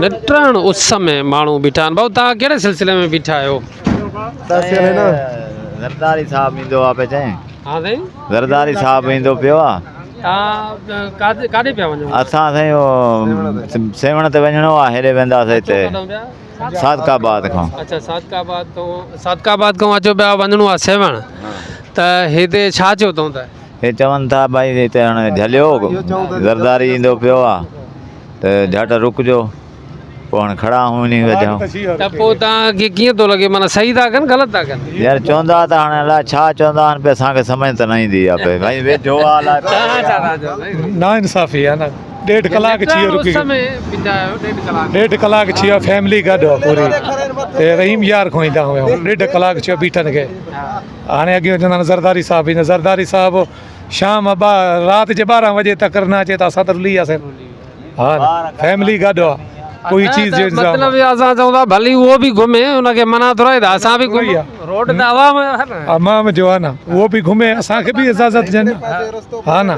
निटण उस समय माण्हू बीठा आहिनि। भाऊ तव्हां कहिड़े सिलसिले में बीठा आहियो? ज़रदारी साहब ईंदो आहे पिया चईं। हा साईं, ज़रदारी साहब ईंदो पियो आहे। तव्हां काॾे पिया वञो? असां साईं उहो सेवण ते वञिणो आहे, हेॾे वेंदासीं हिते सादकाबाद खां। अच्छा, सादकाबाद खां अचो पिया, वञिणो आहे सेवण। त हिते छा चयो अथऊं? त हे चवनि था भई हिते हाणे झलियो ज़रदारी ईंदो पियो आहे त झटि रुकिजो। पोइ हाणे खड़ा आहियूं इन वजह। त पोइ तव्हांखे कीअं थो लॻे, माना सही था कनि ग़लति था कनि? यार चवंदा त हाणे अलाए छा चवंदा आहिनि पिया, असांखे सम्झ त न ईंदी आहे पई भई वेझो आहे अलाए। ना इंसाफ़ी आहे न। 1.5 कलाक थी वियो रुकी। 1.5 कलाक थी वियो, फैमिली गॾु आहे पूरी। रहीम यार खां ईंदा हुआ। 1.5 कलाक थियो बीठनि खे। हाणे अॻियां चवंदा आहिनि ज़रदारी साहब ईंदा। ज़रदारी साहब शाम राति जे 12 बजे तक न अचे त असां त रुली वियासीं। हा, फैमिली गॾु आहे, कोई चीज़ जो इंतज़ाम। मतलब असां चवंदा भली उहो बि घुमे, उनखे मना थोरा था, असां बि घुमी रोड त अवाम जो आहे न, उहो बि घुमे, असांखे बि इजाज़त ॾियनि। हा न,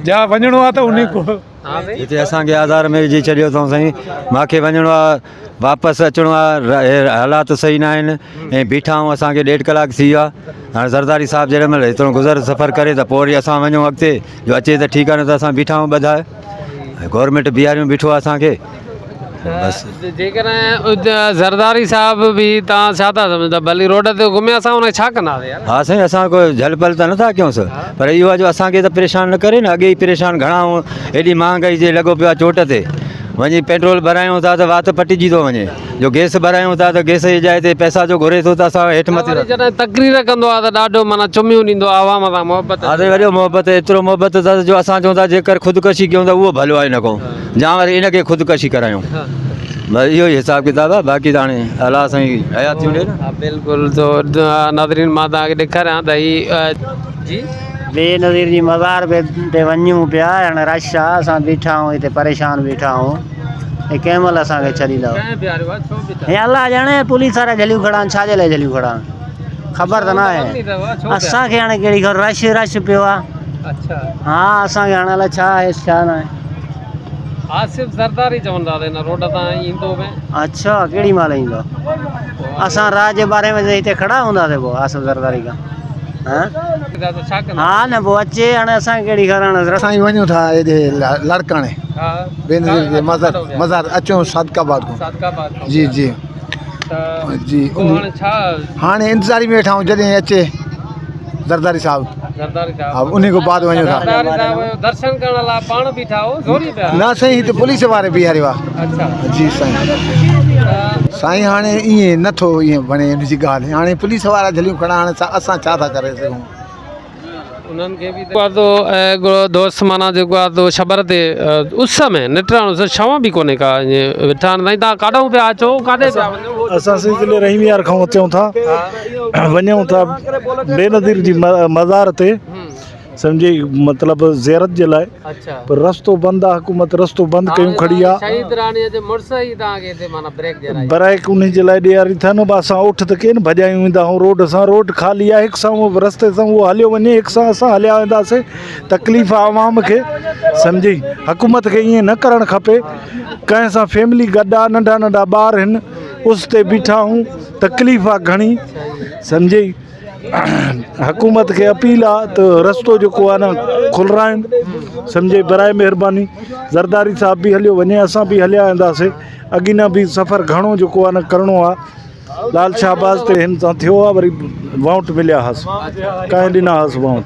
जा वञिणो आहे त उन को हिते असांखे आधार में विझी छॾियो अथऊं साईं। मूंखे वञिणो आहे, वापसि अचिणो आहे, हालात सही न आहिनि ऐं बीठा आहियूं। असांखे 1.5 कलाक थी वियो आहे। हाणे ज़रदारी साहब जेॾी महिल हेतिरो गुज़र सफ़र करे त पोइ वरी असां वञूं अॻिते, जो अचे त ठीकु आहे, न त असां बीठा आहियूं ॿधाए। गवर्नमेंट बीहारियूं बीठो आहे असांखे। जेकॾहिं ज़रदारी साहब बि तव्हां छा था सम्झो, भली रोड ते घुमे, असां हुनखे छा कंदासीं? हा साईं, असां कोई झलपल त नथा कयूंसि, पर इहो आहे जो असांखे त परेशान न करे न। अॻे ई परेशान घणा हेॾी महांगाई जे लॻो पियो आहे चोट ते। वञी पेट्रोल भरायूं था त वात पटिजी थो वञे, जो गैस भरायूं था त गैस जी जाइ ते पैसा जो घुरे थो त असां हेठि मथे। जॾहिं तकरीर कंदो आहे त ॾाढो माना चुमियूं ॾींदो आहे आवाम सां मोहबत। हा साईं, वॾो मोहबत, एतिरो मोहबत अथसि जो असां चऊं था जेकर ख़ुदकशी कयूं त उहो भलो आहे, न कयूं या वरी इनखे ख़ुदकशी करायूं। बस इहो ई हिसाब किताब आहे। बाक़ी त हाणे अलाह साईं हयात थी वञे न। हा बिल्कुलु। तो नाज़रीन मां तव्हांखे ॾेखारियां त हीअ जी बेनज़ीर जी मज़ार ते वञूं पिया। हाणे रश आहे, असां बीठा आहियूं हिते परेशान बीठा आहियूं। हे कंहिं महिल असांखे छॾींदव? हे अलाह ॼाणे, पुलिस वारा झलियूं खड़ा आहिनि, छाजे लाइ झलियूं खड़ा आहिनि ख़बर त न आहे असांखे। हाणे कहिड़ी ख़बर, रश पियो आहे। हा, असांखे हाणे अलाए छा आहे छा न आहे। आसिफ ज़रदारी चवंदा हिन रोड तां ईंदो में। अच्छा, केॾी महिल ईंदो? असां रात जे 12 बजे हिते खड़ा हूंदासीं पोइ आसिफ ज़रदारी खां। हा न, पोइ अचे हाणे असांखे कहिड़ी ख़बर। असां वञूं था हेॾे लड़काणे बेनज़ीर जे मज़ार अचूं सादकाबाद खां। जी जी जी। हाणे इंतज़ारी में वेठा आहियूं जॾहिं अचे ज़रदारी साहब। हा, उन खां बाद वञूं था दर्शन करण लाइ। पाण बीठा हो ज़ोरी पिया? न साईं, हिते पुलिस वारे बीहारियो आहे। जी साईं। साईं हाणे ईअं नथो ईअं वणे हुनजी ॻाल्हि। हाणे पुलिस वारा झलियूं खड़ा, हाणे असां छा था करे सघूं? उन्हनि खे बि तो दोस्त माना जेको आहे तो शबर ते उस में निटण छांव बि कोन्हे का ईअं वेठा आहिनि। साईं तव्हां काॾूं पिया अचो, काॾे पिया वञो? असां सिलसिले रहीम यार खां अचूं था, वञूं था बेनज़ीर जी मज़ार ते, सम्झी, मतिलबु ज़ियारत जे लाइ। पर रस्तो बंदि आहे, हुकूमत रस्तो बंदि कयूं खड़ी आहे। शहीद राणीअ जे मुड़ुस ई तव्हांखे हिते माना ब्रेक ॾियराई। ब्रेक उन जे लाइ ॾियारी थियनि। असां उठ त केन भॼायूं ईंदा आहियूं रोड सां। रोड ख़ाली आहे, हिकु सां रस्ते सां उहो हलियो वञे, हिकु सां असां हलिया वेंदासीं। तकलीफ़ आहे आवाम खे, सम्झी। हुकूमत खे ईअं न करणु खपे। कंहिं सां फैमिली गॾु आहे, नंढा नंढा ॿार आहिनि, उस ते बीठा आहियूं, तकलीफ़ आहे घणी, सम्झी। हुकूमत खे अपील आहे त रस्तो जेको आहे न खुलराइनि, सम्झे, बराए महिरबानी। ज़रदारी साहब बि हलियो वञे, असां बि हलिया वेंदासीं। अॻियां बि सफ़र घणो जेको आहे न करिणो आहे। लाल शाहबाज़ ते हिन सां थियो आहे, वरी वाउंट मिलिया हुअसि, कंहिं ॾिना हुअसि वाउंट।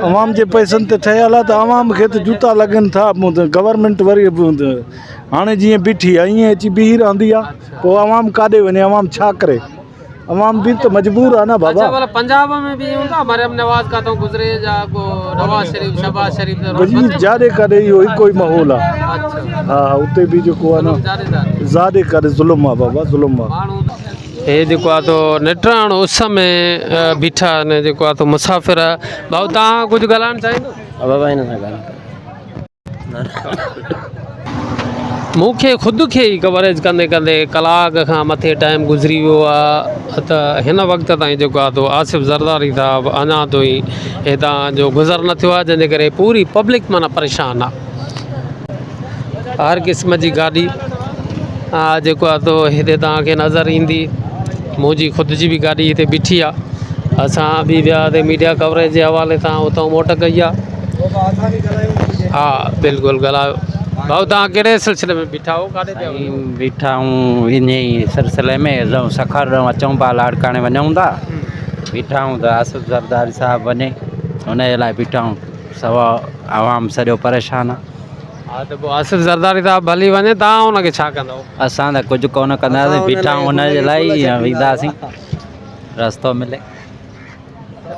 अवाम जे पैसनि ते ठहियल आहे त अवाम खे त जूता लॻनि था। गवर्नमेंट वरी हाणे जीअं बीठी आहे ईअं अची बीही रहंदी आहे, पोइ अवाम काॾे वञे? अवाम छा करे? अवाम भी तो मजबूर है ना बाबा। अच्छा, पंजाब में भी होता मरियम नवाज का तो गुजरे जा को नवाज शरीफ शहबाज शरीफ जी जादे करे यो कोई माहौल है। अच्छा हां उते भी जो को ना जादे करे जुल्म है बाबा, जुल्म है। हे जेको आहे तो निटण उस में बीठा ने जेको आहे तो मुसाफ़िर। भाऊ तव्हां कुझु ॻाल्हाइणु चाहींदो? बाबा हिन सां ॻाल्हि मूंखे ख़ुदि खे ई कवरेज कंदे कंदे कलाक खां मथे टाइम गुज़री वियो आहे। त हिन वक़्त ताईं जेको आहे तो आसिफ ज़रदारी साहब अञा ताईं हितां जो गुज़र न थियो आहे, जंहिंजे करे पूरी पब्लिक माना परेशान आहे। हर क़िस्म जी गाॾी जेको आहे तो हिते तव्हांखे नज़र ईंदी। मुंहिंजी ख़ुदि जी बि गाॾी हिते बीठी आहे। असां बि विया ते मीडिया कवरेज जे हवाले सां उतां मोट कई आहे। हा बिल्कुलु ॻाल्हायो भाऊ, तव्हां कहिड़े सिलसिले में बीठा हो? काॾे पिया वञो? बीठा हूँ इन ही सिलसिले में सखर अचूं पिया लाड़काणे वञूं था। बीठा हूँ त आसिफ ज़रदारी साहिबु वञे हुन जे लाइ बीठा हूँ। सवा आवाम सॼो परेशान आहे। हा त पोइ आसिफ ज़रदारी साहिबु हली वञे, तव्हां हुनखे छा कंदव? असां त कुझु कोन कंदासीं, बीठा हूँ हुन जे लाइ ई वेंदासीं रस्तो मिले।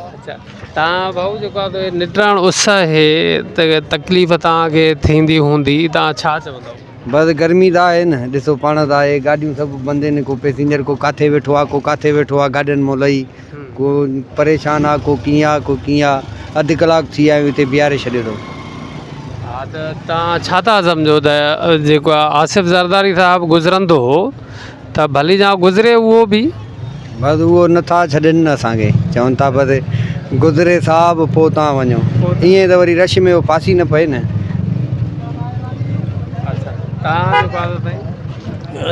अच्छा, तव्हां भाऊ जेको आहे तो निटराण उस आहे त तकलीफ़ तव्हांखे थींदी हूंदी, तव्हां छा चवंदव? बस गर्मी त आहे न, ॾिसो पाण त आहे, गाॾियूं सभु बंदि आहिनि। को पैसेंजर को काथे वेठो आहे, को काथे वेठो आहे गाॾियुनि मां लही, को परेशान आहे, को कीअं आहे, को कीअं आहे। अधु कलाकु थी आहियूं हिते बीहारे छॾियो अथऊं। हा त तव्हां छा था सम्झो त जेको आहे आसिफ ज़रदारी साहिबु गुज़रंदो त भली जा गुज़रे उहो बि? बसि उहो नथा छॾनि न असांखे, चवनि था बसि गुज़रे साहिबु पोइ तव्हां वञो। ईअं त वरी रश में उहो फासी न पए न।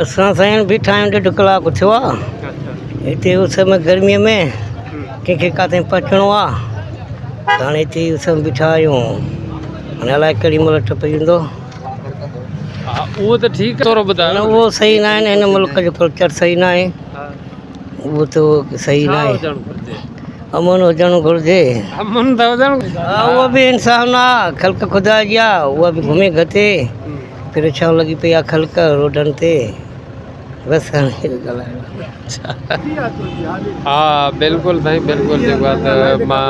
असां साईं बीठा आहियूं, 1.5 कलाक थियो आहे हिते उस में गर्मीअ में। कंहिंखे किथे पहुचणो आहे त हाणे हिते उस में बीठा आहियूं। हाणे अलाए केॾी महिल टप ईंदो। हा उहो त ठीकु थोरो ॿुधायो। उहो सही न आहे न, हिन मुल्क जो कल्चर सही न आहे। उहो त सही न आहे। अमन हुजणु घुरिजे। अमन त हुजणु, उहो बि इंसान आहे, ख़ल्क़ ख़ुदा जी आहे। उहा बि घुमे घते परेशान लॻी पई आहे ख़ल्क़ रोडनि ते। बसि हा बिल्कुलु साईं बिल्कुलु। जेको आहे त मां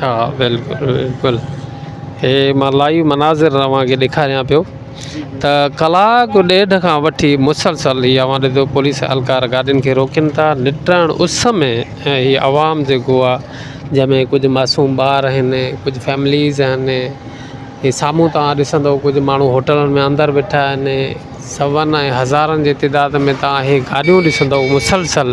हा बिल्कुलु बिल्कुलु हे मां लाइव मनाज़िर तव्हांखे ॾेखारियां पियो त कलाकु 1.5 खां वठी मुसलसल हीअ हमारे तो पुलिस एहलकार गाॾियुनि खे रोकनि था निटण उस में। ऐं हीअ आवाम जेको आहे जंहिंमें कुझु मासूम ॿार आहिनि, कुझु फैमिलीज़ आहिनि। हे साम्हूं तव्हां ॾिसंदव कुझु माण्हू होटलनि में अंदरि वेठा आहिनि। सवनि ऐं हज़ारनि जे तइदाद में तव्हां हे गाॾियूं ॾिसंदव मुसलसल।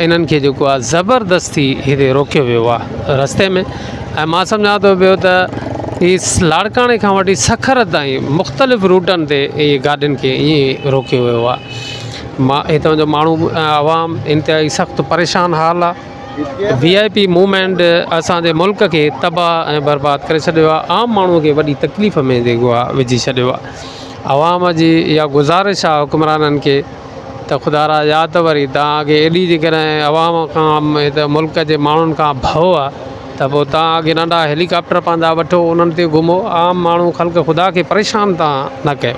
इन्हनि खे जेको आहे ज़बरदस्ती हिते रोकियो वियो आहे रस्ते में। ऐं मां सम्झां थो पियो त हीअ लाड़काणे खां वठी सखर ताईं मुख़्तलिफ़ रूटनि ते इहे गाॾियुनि खे ईअं रोकियो वियो आहे। मां हितां जो माण्हू आवाम इंतिहाई सख़्तु परेशान हाल आहे। VIP मूवमेंट असांजे मुल्क खे तबाह ऐं बर्बादु करे छॾियो आहे। आम माण्हूअ खे वॾी तकलीफ़ में जेको आहे विझी छॾियो आहे। आवाम जी इहा गुज़ारिश आहे हुक्मराननि खे त ख़ुदा या त वरी तव्हांखे एॾी जेकॾहिं आवाम खां हिते मुल्क जे माण्हुनि खां भउ आहे त पोइ तव्हां अॻे नंढा हेलीकॉप्टर पंहिंजा वठो, उन्हनि ते घुमो। आम माण्हू ख़ल्क़ ख़ुदा खे परेशान तव्हां न कयो।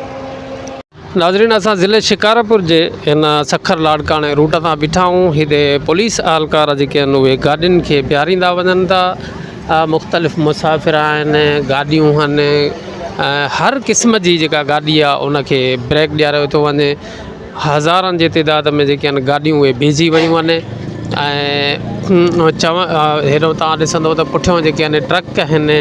नाज़रीन, असां ज़िले शिकारपुर जे हिन सखर लाड़काणे रूट तां बीठा आहियूं। हिते पुलिस एहलकार जेके आहिनि उहे गाॾियुनि खे बीहारींदा वञनि था। मुख़्तलिफ़ मुसाफ़िर आहिनि, गाॾियूं आहिनि। हर क़िस्म जी जेका गाॾी आहे उनखे ब्रेक ॾियारियो थो वञे। हज़ारनि जे तइदाद में जेके आहिनि गाॾियूं उहे बीहिजी वियूं आहिनि। ऐं हेॾो तव्हां ॾिसंदव त पुठियां जेके आहिनि ट्रक आहिनि।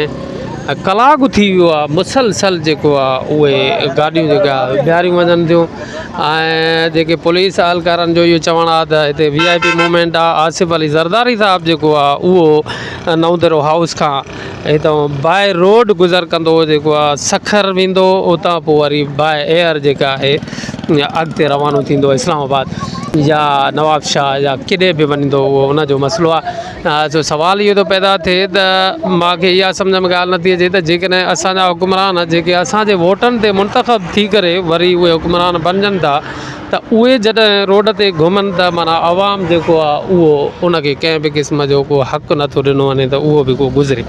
कलाकु थी वियो आहे मुसलसल जेको आहे उहे गाॾियूं जेका बीहारियूं वञनि थियूं। ऐं जेके पुलिस एहलकारनि जो इहो चवणु आहे त हिते VIP मूवमेंट आहे। आसिफ अली ज़रदारी साहिबु जेको आहे उहो नवदरो हाउस खां हितां बाय रोड गुज़र कंदो जेको आहे सखर वेंदो, उतां पोइ वरी बाय एयर जेका आहे अॻिते रवानो थींदो इस्लामाबाद या नवाबशाह या किथे बि वञंदो। उहो उनजो मसइलो आहे। जो सुवालु इहो थो पैदा थिए त मूंखे इहा सम्झ में ॻाल्हि नथी अचे त जेकॾहिं असांजा हुक्मरान जेके असांजे वोटनि ते मुंतख़ब थी करे वरी उहे हुक्मरान बणजनि था त उहे जॾहिं रोड ते घुमनि त माना आवाम जेको आहे उहो उनखे कंहिं बि क़िस्म जो को हक़ु नथो ॾिनो वञे त उहो बि को गुज़रे।